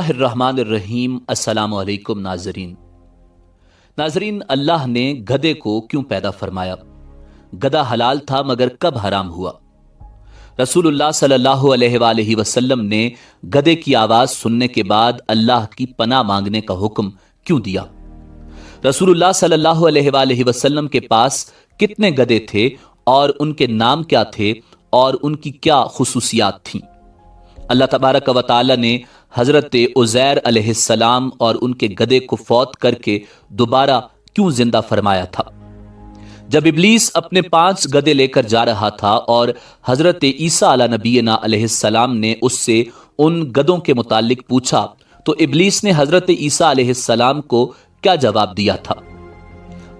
الرحمن الرحیم۔ السلام علیکم ناظرین، اللہ نے گدھے کو کیوں پیدا فرمایا؟ گدھا حلال تھا مگر کب حرام ہوا؟ رسول اللہ صلی اللہ علیہ وآلہ وسلم نے گدھے کی آواز سننے کے بعد اللہ کی پناہ مانگنے کا حکم کیوں دیا؟ رسول اللہ صلی اللہ علیہ وآلہ وسلم کے پاس کتنے گدھے تھے اور ان کے نام کیا تھے اور ان کی کیا خصوصیات تھیں؟ اللہ تبارک و تعالی نے حضرت عزیر علیہ السلام اور ان کے گدھے کو فوت کر کے دوبارہ کیوں زندہ فرمایا تھا؟ جب ابلیس اپنے 5 گدھے لے کر جا رہا تھا اور حضرت عیسیٰ علیہ نبینا علیہ السلام نے اس سے ان گدھوں کے متعلق پوچھا تو ابلیس نے حضرت عیسیٰ علیہ السلام کو کیا جواب دیا تھا؟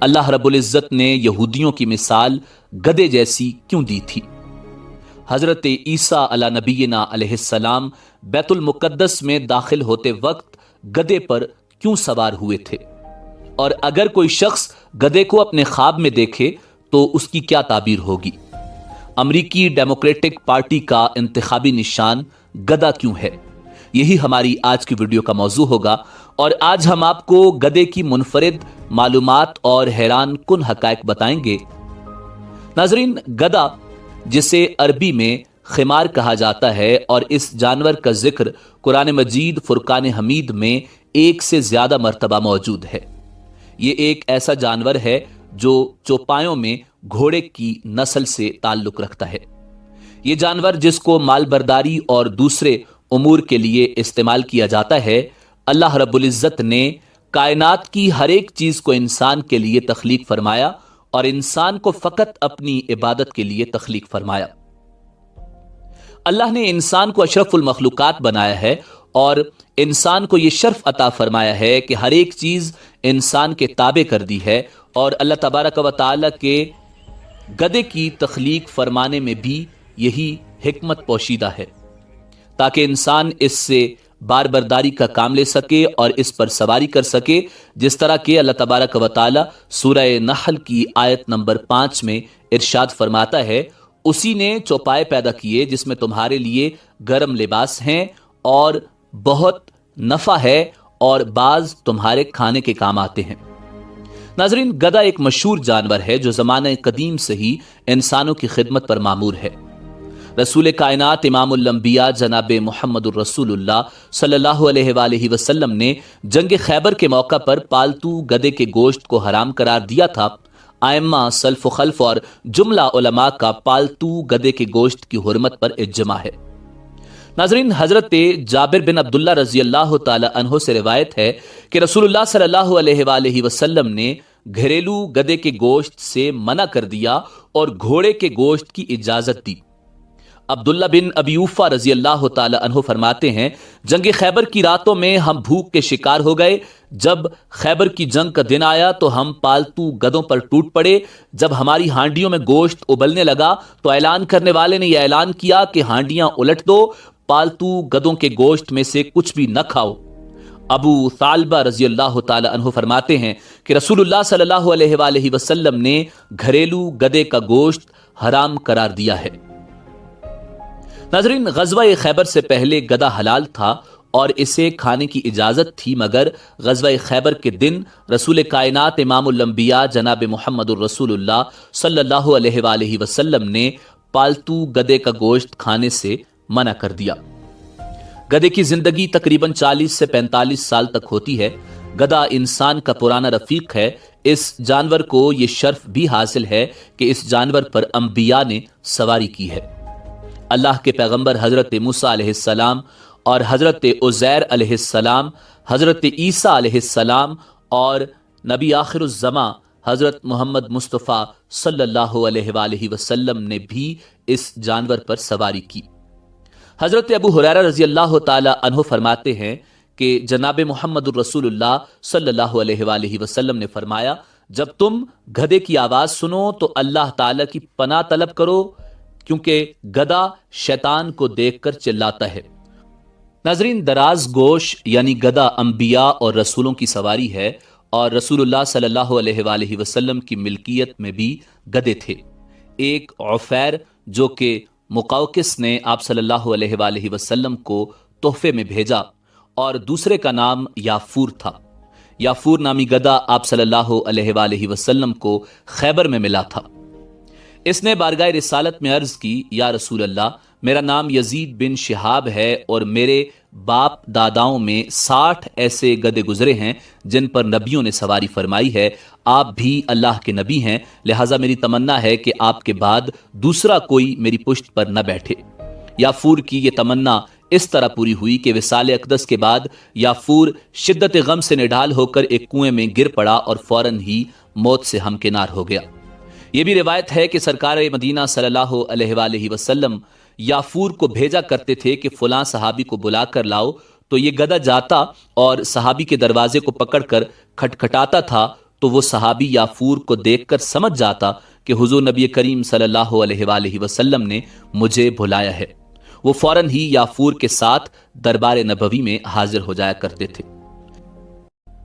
اللہ رب العزت نے یہودیوں کی مثال گدھے جیسی کیوں دی تھی؟ حضرت عیسیٰ علیہ نبینا علیہ السلام بیت المقدس میں داخل ہوتے وقت گدھے پر کیوں سوار ہوئے تھے؟ اور اگر کوئی شخص گدھے کو اپنے خواب میں دیکھے تو اس کی کیا تعبیر ہوگی؟ امریکی ڈیموکریٹک پارٹی کا انتخابی نشان گدھا کیوں ہے؟ یہی ہماری آج کی ویڈیو کا موضوع ہوگا، اور آج ہم آپ کو گدھے کی منفرد معلومات اور حیران کن حقائق بتائیں گے۔ ناظرین، گدھا جسے عربی میں خمار کہا جاتا ہے اور اس جانور کا ذکر قرآن مجید فرقان حمید میں 1 سے زیادہ مرتبہ موجود ہے۔ یہ ایک ایسا جانور ہے جو چوپایوں میں گھوڑے کی نسل سے تعلق رکھتا ہے۔ یہ جانور جس کو مال برداری اور دوسرے امور کے لیے استعمال کیا جاتا ہے، اللہ رب العزت نے کائنات کی ہر ایک چیز کو انسان کے لیے تخلیق فرمایا اور انسان کو فقط اپنی عبادت کے لیے تخلیق فرمایا۔ اللہ نے انسان کو اشرف المخلوقات بنایا ہے اور انسان کو یہ شرف عطا فرمایا ہے کہ ہر ایک چیز انسان کے تابع کر دی ہے، اور اللہ تبارک و تعالی کے گدھے کی تخلیق فرمانے میں بھی یہی حکمت پوشیدہ ہے تاکہ انسان اس سے بار برداری کا کام لے سکے اور اس پر سواری کر سکے، جس طرح کہ اللہ تبارک و تعالی سورہ نحل کی آیت نمبر 5 میں ارشاد فرماتا ہے، اسی نے چوپائے پیدا کیے جس میں تمہارے لیے گرم لباس ہیں اور بہت نفع ہے اور بعض تمہارے کھانے کے کام آتے ہیں۔ ناظرین، گدھا ایک مشہور جانور ہے جو زمانہ قدیم سے ہی انسانوں کی خدمت پر مامور ہے۔ رسول کائنات امام الانبیاء جناب محمد الرسول اللہ صلی اللہ علیہ وآلہ وسلم نے جنگ خیبر کے موقع پر پالتو گدھے کے گوشت کو حرام قرار دیا تھا۔ ائمہ سلف و خلف اور جملہ علماء کا پالتو گدھے کے گوشت کی حرمت پر اجماع ہے۔ ناظرین، حضرت جابر بن عبداللہ رضی اللہ تعالی عنہ سے روایت ہے کہ رسول اللہ صلی اللہ علیہ وآلہ وسلم نے گھریلو گدھے کے گوشت سے منع کر دیا اور گھوڑے کے گوشت کی اجازت دی۔ عبداللہ بن ابی اوفا رضی اللہ تعالی عنہ فرماتے ہیں، جنگ خیبر کی راتوں میں ہم بھوک کے شکار ہو گئے۔ جب خیبر کی جنگ کا دن آیا تو ہم پالتو گدھوں پر ٹوٹ پڑے۔ جب ہماری ہانڈیوں میں گوشت ابلنے لگا تو اعلان کرنے والے نے یہ اعلان کیا کہ ہانڈیاں الٹ دو، پالتو گدھوں کے گوشت میں سے کچھ بھی نہ کھاؤ۔ ابو ثعلبہ رضی اللہ تعالی عنہ فرماتے ہیں کہ رسول اللہ صلی اللہ علیہ وآلہ وسلم نے گھریلو گدھے کا گوشت حرام قرار دیا ہے۔ ناظرین، غزوہ خیبر سے پہلے گدھا حلال تھا اور اسے کھانے کی اجازت تھی، مگر غزوہ خیبر کے دن رسول کائنات امام الانبیاء جناب محمد الرسول اللہ صلی اللہ علیہ وآلہ وسلم نے پالتو گدھے کا گوشت کھانے سے منع کر دیا۔ گدھے کی زندگی تقریباً 40 سے 45 سال تک ہوتی ہے۔ گدھا انسان کا پرانا رفیق ہے۔ اس جانور کو یہ شرف بھی حاصل ہے کہ اس جانور پر انبیاء نے سواری کی ہے۔ اللہ کے پیغمبر حضرت موسیٰ علیہ السلام اور حضرت عزیر علیہ السلام، حضرت عیسیٰ علیہ السلام اور نبی آخر الزماں حضرت محمد مصطفیٰ صلی اللہ علیہ وآلہ وسلم نے بھی اس جانور پر سواری کی۔ حضرت ابو ہریرہ رضی اللہ تعالی عنہ فرماتے ہیں کہ جناب محمد الرسول اللہ صلی اللہ علیہ وآلہ وسلم نے فرمایا، جب تم گدھے کی آواز سنو تو اللہ تعالی کی پناہ طلب کرو، کیونکہ گدھا شیطان کو دیکھ کر چلاتا ہے۔ ناظرین، دراز گوش یعنی گدھا انبیاء اور رسولوں کی سواری ہے، اور رسول اللہ صلی اللہ علیہ وآلہ وسلم کی ملکیت میں بھی گدھے تھے۔ ایک عفیر جو کہ مقوقس نے آپ صلی اللہ علیہ وآلہ وسلم کو تحفے میں بھیجا اور دوسرے کا نام یافور تھا۔ یافور نامی گدھا آپ صلی اللہ علیہ وآلہ وسلم کو خیبر میں ملا تھا۔ اس نے بارگاہ رسالت میں عرض کی، یا رسول اللہ، میرا نام یزید بن شہاب ہے اور میرے باپ داداؤں میں 60 ایسے گدھے گزرے ہیں جن پر نبیوں نے سواری فرمائی ہے، آپ بھی اللہ کے نبی ہیں، لہٰذا میری تمنا ہے کہ آپ کے بعد دوسرا کوئی میری پشت پر نہ بیٹھے۔ یافور کی یہ تمنا اس طرح پوری ہوئی کہ وصال اقدس کے بعد یافور شدت غم سے نڈال ہو کر ایک کنویں میں گر پڑا اور فوراً ہی موت سے ہمکنار ہو گیا۔ یہ بھی روایت ہے کہ سرکار مدینہ صلی اللہ علیہ وآلہ وسلم یافور کو بھیجا کرتے تھے کہ فلاں صحابی کو بلا کر لاؤ، تو یہ گدھا جاتا اور صحابی کے دروازے کو پکڑ کر کھٹکھٹاتا تھا، تو وہ صحابی یافور کو دیکھ کر سمجھ جاتا کہ حضور نبی کریم صلی اللہ علیہ وآلہ وسلم نے مجھے بلایا ہے۔ وہ فوراً ہی یافور کے ساتھ دربار نبوی میں حاضر ہو جایا کرتے تھے۔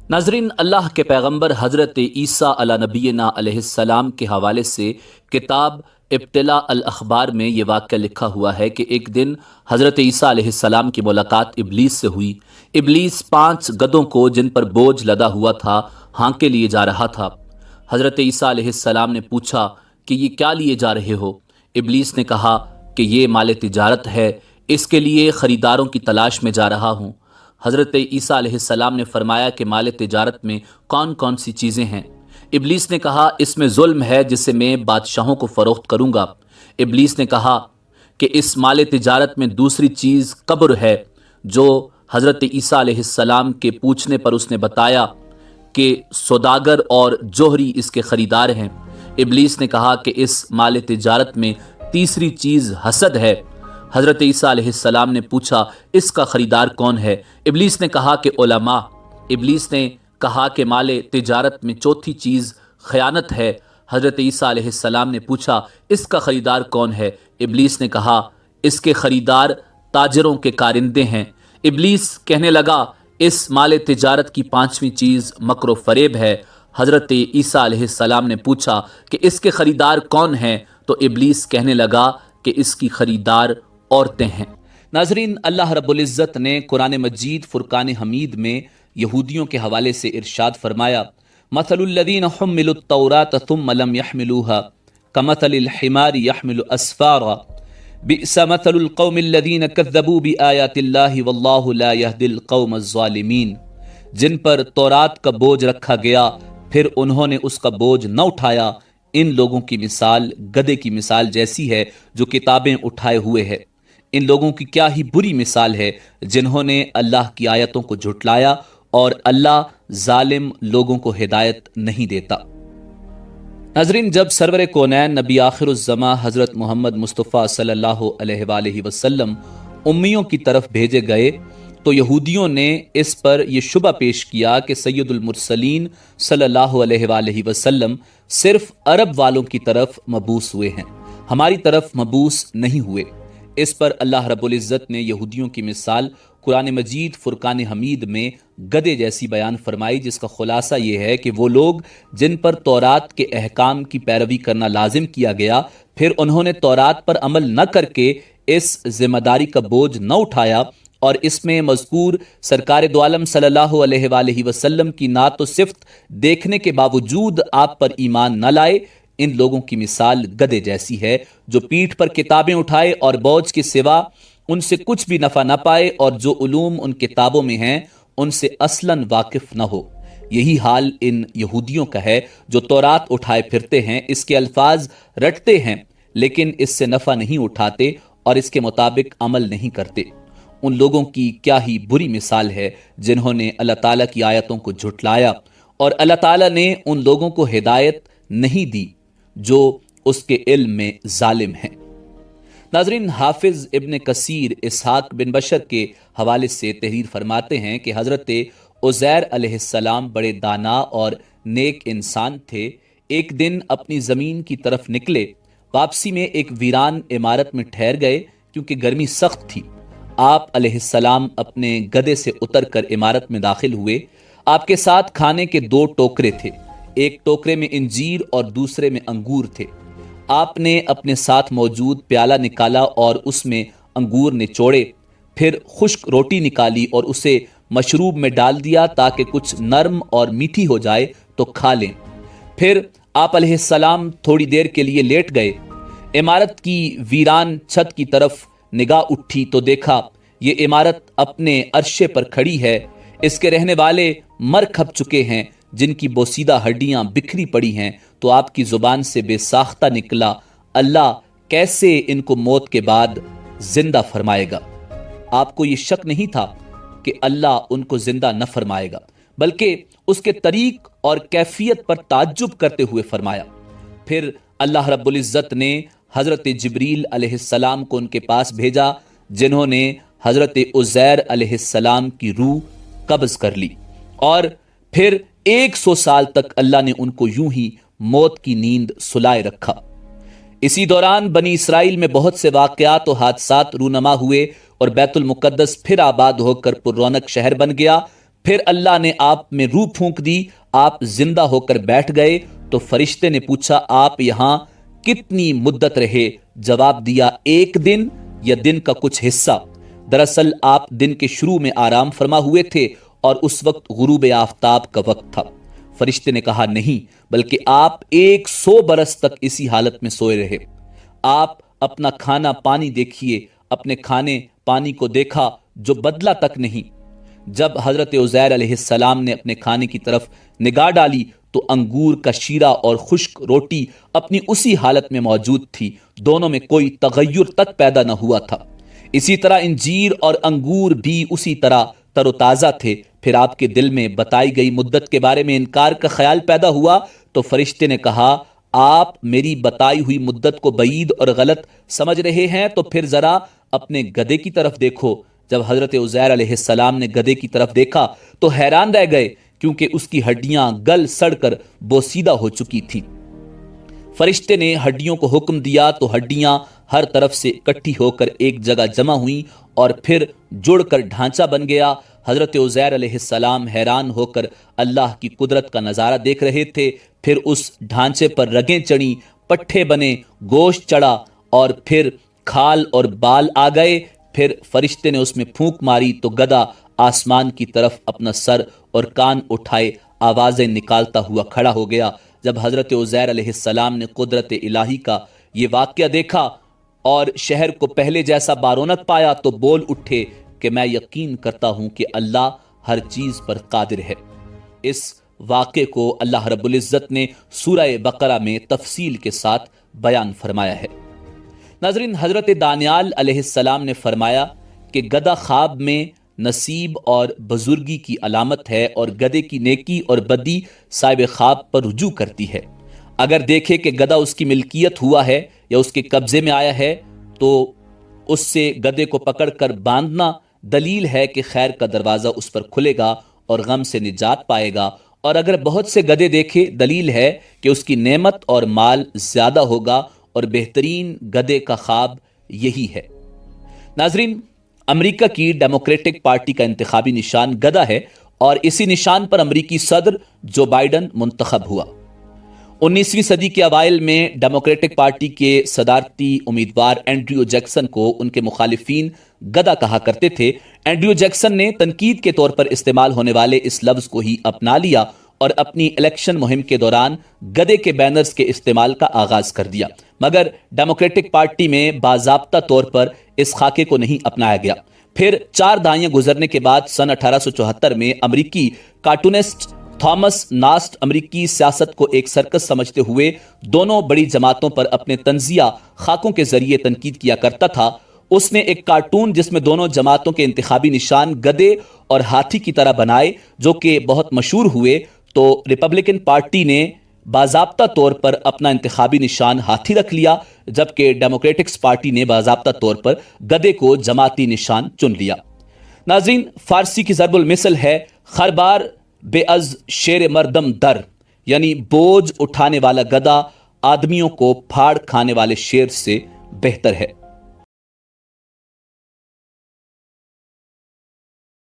ناظرین، اللہ کے پیغمبر حضرت عیسیٰ علی نبینا علیہ السلام کے حوالے سے کتاب ابتلاء الاخبار میں یہ واقعہ لکھا ہوا ہے کہ ایک دن حضرت عیسیٰ علیہ السلام کی ملاقات ابلیس سے ہوئی۔ ابلیس 5 گدھوں کو جن پر بوجھ لدا ہوا تھا ہانکے لیے جا رہا تھا۔ حضرت عیسیٰ علیہ السلام نے پوچھا کہ یہ کیا لیے جا رہے ہو؟ ابلیس نے کہا کہ یہ مال تجارت ہے، اس کے لیے خریداروں کی تلاش میں جا رہا ہوں۔ حضرت عیسیٰ علیہ السلام نے فرمایا کہ مال تجارت میں کون کون سی چیزیں ہیں؟ ابلیس نے کہا اس میں ظلم ہے جسے میں بادشاہوں کو فروخت کروں گا۔ ابلیس نے کہا کہ اس مال تجارت میں دوسری چیز قبر ہے، جو حضرت عیسیٰ علیہ السلام کے پوچھنے پر اس نے بتایا کہ سوداگر اور جوہری اس کے خریدار ہیں۔ ابلیس نے کہا کہ اس مال تجارت میں تیسری چیز حسد ہے۔ حضرت عیسیٰ علیہ السلام نے پوچھا اس کا خریدار کون ہے؟ ابلیس نے کہا کہ علماء۔ ابلیس نے کہا کہ مال تجارت میں چوتھی چیز خیانت ہے۔ حضرت عیسیٰ علیہ السلام نے پوچھا اس کا خریدار کون ہے؟ ابلیس نے کہا اس کے خریدار تاجروں کے کارندے ہیں۔ ابلیس کہنے لگا اس مال تجارت کی 5ویں چیز مکر و فریب ہے۔ حضرت عیسیٰ علیہ السلام نے پوچھا کہ اس کے خریدار کون ہیں؟ تو ابلیس کہنے لگا کہ اس کی خریدار عورتیں ہیں۔ ناظرین، اللہ رب العزت نے قرآن مجید فرقان حمید میں یہودیوں کے حوالے سے ارشاد فرمایا، مثل الذین حملوا التوراۃ ثم لم يحملوها كمثل الحمار يحمل اسفارا بئس مثل القوم الذین كذبوا بآیات اللہ واللہ لا يهدی القوم الظالمین۔ جن پر تورات کا بوجھ رکھا گیا پھر انہوں نے اس کا بوجھ نہ اٹھایا، ان لوگوں کی مثال گدھے کی مثال جیسی ہے جو کتابیں اٹھائے ہوئے ہے۔ ان لوگوں کی کیا ہی بری مثال ہے جنہوں نے اللہ کی آیتوں کو جھٹلایا، اور اللہ ظالم لوگوں کو ہدایت نہیں دیتا۔ ناظرین، جب سرور کونین نبی آخر الزماں حضرت محمد مصطفیٰ صلی اللہ علیہ وآلہ وسلم امیوں کی طرف بھیجے گئے تو یہودیوں نے اس پر یہ شبہ پیش کیا کہ سید المرسلین صلی اللہ علیہ وآلہ وسلم صرف عرب والوں کی طرف مبعوث ہوئے ہیں، ہماری طرف مبعوث نہیں ہوئے۔ اس پر اللہ رب العزت نے یہودیوں کی مثال قرآن مجید فرقان حمید میں گدھے جیسی بیان فرمائی، جس کا خلاصہ یہ ہے کہ وہ لوگ جن پر تورات کے احکام کی پیروی کرنا لازم کیا گیا، پھر انہوں نے تورات پر عمل نہ کر کے اس ذمہ داری کا بوجھ نہ اٹھایا، اور اس میں مذکور سرکار دو عالم صلی اللہ علیہ وآلہ وسلم کی نعت و صفت دیکھنے کے باوجود آپ پر ایمان نہ لائے، ان لوگوں کی مثال گدھے جیسی ہے جو پیٹھ پر کتابیں اٹھائے اور بوجھ کے سوا ان سے کچھ بھی نفع نہ پائے، اور جو علوم ان کتابوں میں ہیں ان سے اصلاً واقف نہ ہو۔ یہی حال ان یہودیوں کا ہے جو تورات اٹھائے پھرتے ہیں، اس کے الفاظ رٹتے ہیں لیکن اس سے نفع نہیں اٹھاتے اور اس کے مطابق عمل نہیں کرتے۔ ان لوگوں کی کیا ہی بری مثال ہے جنہوں نے اللہ تعالیٰ کی آیتوں کو جھٹلایا، اور اللہ تعالیٰ نے ان لوگوں کو ہدایت نہیں دی جو اس کے علم میں ظالم ہیں۔ ناظرین، حافظ ابن کثیر اسحاق بن بشر کے حوالے سے تحریر فرماتے ہیں کہ حضرت عزیر علیہ السلام بڑے دانا اور نیک انسان تھے۔ ایک دن اپنی زمین کی طرف نکلے، واپسی میں ایک ویران عمارت میں ٹھہر گئے کیونکہ گرمی سخت تھی۔ آپ علیہ السلام اپنے گدھے سے اتر کر عمارت میں داخل ہوئے۔ آپ کے ساتھ کھانے کے 2 ٹوکرے تھے، ایک ٹوکرے میں انجیر اور دوسرے میں انگور تھے۔ آپ نے اپنے ساتھ موجود پیالہ نکالا اور اس میں انگور نچوڑے، پھر خشک روٹی نکالی اور اسے مشروب میں ڈال دیا تاکہ کچھ نرم اور میٹھی ہو جائے تو کھا لیں۔ پھر آپ علیہ السلام تھوڑی دیر کے لیے لیٹ گئے۔ عمارت کی ویران چھت کی طرف نگاہ اٹھی تو دیکھا یہ عمارت اپنے عرشے پر کھڑی ہے، اس کے رہنے والے مر کھپ چکے ہیں جن کی بوسیدہ ہڈیاں بکھری پڑی ہیں۔ تو آپ کی زبان سے بے ساختہ نکلا، اللہ کیسے ان کو موت کے بعد زندہ فرمائے گا؟ آپ کو یہ شک نہیں تھا کہ اللہ ان کو زندہ نہ فرمائے گا، بلکہ اس کے طریق اور کیفیت پر تعجب کرتے ہوئے فرمایا۔ پھر اللہ رب العزت نے حضرت جبریل علیہ السلام کو ان کے پاس بھیجا، جنہوں نے حضرت عزیر علیہ السلام کی روح قبض کر لی، اور پھر 100 سال تک اللہ نے ان کو یوں ہی موت کی نیند سلائے رکھا۔ اسی دوران بنی اسرائیل میں بہت سے واقعات و حادثات رونما ہوئے اور بیت المقدس پھر آباد ہو کر پر رونق شہر بن گیا۔ پھر اللہ نے آپ میں روح پھونک دی، آپ زندہ ہو کر بیٹھ گئے تو فرشتے نے پوچھا آپ یہاں کتنی مدت رہے؟ جواب دیا 1 دن یا دن کا کچھ حصہ۔ دراصل آپ دن کے شروع میں آرام فرما ہوئے تھے اور اس وقت غروب آفتاب کا وقت تھا۔ فرشتے نے کہا نہیں، بلکہ آپ 100 برس تک اسی حالت میں سوئے رہے۔ آپ اپنا کھانا پانی دیکھیے، اپنے کھانے پانی کو دیکھا جو بدلا تک نہیں۔ جب حضرت عزیر علیہ السلام نے اپنے کھانے کی طرف نگاہ ڈالی تو انگور کا شیرہ اور خشک روٹی اپنی اسی حالت میں موجود تھی، دونوں میں کوئی تغیر تک پیدا نہ ہوا تھا۔ اسی طرح انجیر اور انگور بھی اسی طرح تر و تازہ تھے۔ پھر آپ کے دل میں بتائی گئی مدت کے بارے میں انکار کا خیال پیدا ہوا تو فرشتے نے کہا آپ میری بتائی ہوئی مدت کو بعید اور غلط سمجھ رہے ہیں تو پھر ذرا اپنے گدھے کی طرف دیکھو۔ جب حضرت عزیر علیہ السلام نے گدھے کی طرف دیکھا تو حیران رہ گئے، کیونکہ اس کی ہڈیاں گل سڑ کر بوسیدہ ہو چکی تھی۔ فرشتے نے ہڈیوں کو حکم دیا تو ہڈیاں ہر طرف سے اکٹھی ہو کر ایک جگہ جمع ہوئیں اور پھر جڑ کر ڈھانچہ بن گیا۔ حضرت عزیر علیہ السلام حیران ہو کر اللہ کی قدرت کا نظارہ دیکھ رہے تھے۔ پھر اس ڈھانچے پر رگیں چڑھیں، پٹھے بنے، گوشت چڑھا اور پھر کھال اور بال آ گئے۔ پھر فرشتے نے اس میں پھونک ماری تو گدھا آسمان کی طرف اپنا سر اور کان اٹھائے آوازیں نکالتا ہوا کھڑا ہو گیا۔ جب حضرت عزیر علیہ السلام نے قدرت الہی کا یہ واقعہ دیکھا اور شہر کو پہلے جیسا بارونق پایا تو بول اٹھے کہ میں یقین کرتا ہوں کہ اللہ ہر چیز پر قادر ہے۔ اس واقعے کو اللہ رب العزت نے سورہ بقرہ میں تفصیل کے ساتھ بیان فرمایا ہے۔ ناظرین، حضرت دانیال علیہ السلام نے فرمایا کہ گدھا خواب میں نصیب اور بزرگی کی علامت ہے اور گدھے کی نیکی اور بدی صاحب خواب پر رجوع کرتی ہے۔ اگر دیکھے کہ گدھا اس کی ملکیت ہوا ہے یا اس کے قبضے میں آیا ہے تو اس سے گدھے کو پکڑ کر باندھنا دلیل ہے کہ خیر کا دروازہ اس پر کھلے گا اور غم سے نجات پائے گا، اور اگر بہت سے گدھے دیکھے دلیل ہے کہ اس کی نعمت اور مال زیادہ ہوگا، اور بہترین گدھے کا خواب یہی ہے۔ ناظرین، امریکہ کی ڈیموکریٹک پارٹی کا انتخابی نشان گدھا ہے اور اسی نشان پر امریکی صدر جو بائیڈن منتخب ہوا۔ 19ویں صدی کے اوائل میں ڈیموکریٹک پارٹی کے صدارتی امیدوار اینڈریو جیکسن کو ان کے مخالفین گدھا کہا کرتے تھے۔ اینڈریو جیکسن نے تنقید کے طور پر استعمال ہونے والے اس لفظ کو ہی اپنا لیا اور اپنی الیکشن مہم کے دوران گدھے کے بینرز کے استعمال کا آغاز کر دیا، مگر ڈیموکریٹک پارٹی میں باضابطہ طور پر اس خاکے کو نہیں اپنایا گیا۔ پھر 4 دہائیاں گزرنے کے بعد سن 1874 میں امریکی کارٹونسٹ تھامس ناسٹ امریکی سیاست کو ایک سرکس سمجھتے ہوئے دونوں بڑی جماعتوں پر اپنے طنزیہ خاکوں کے ذریعے تنقید کیا کرتا تھا۔ اس نے ایک کارٹون جس میں دونوں جماعتوں کے انتخابی نشان گدھے اور ہاتھی کی طرح بنائے جو کہ بہت مشہور ہوئے، تو ریپبلکن پارٹی نے باضابطہ طور پر اپنا انتخابی نشان ہاتھی رکھ لیا، جبکہ ڈیموکریٹکس پارٹی نے باضابطہ طور پر گدھے کو جماعتی نشان چن لیا۔ ناظرین، فارسی کی ضرب المثل ہے خربار بے از شیر مردم در، یعنی بوجھ اٹھانے والا گدھا آدمیوں کو پھاڑ کھانے والے شیر سے بہتر ہے۔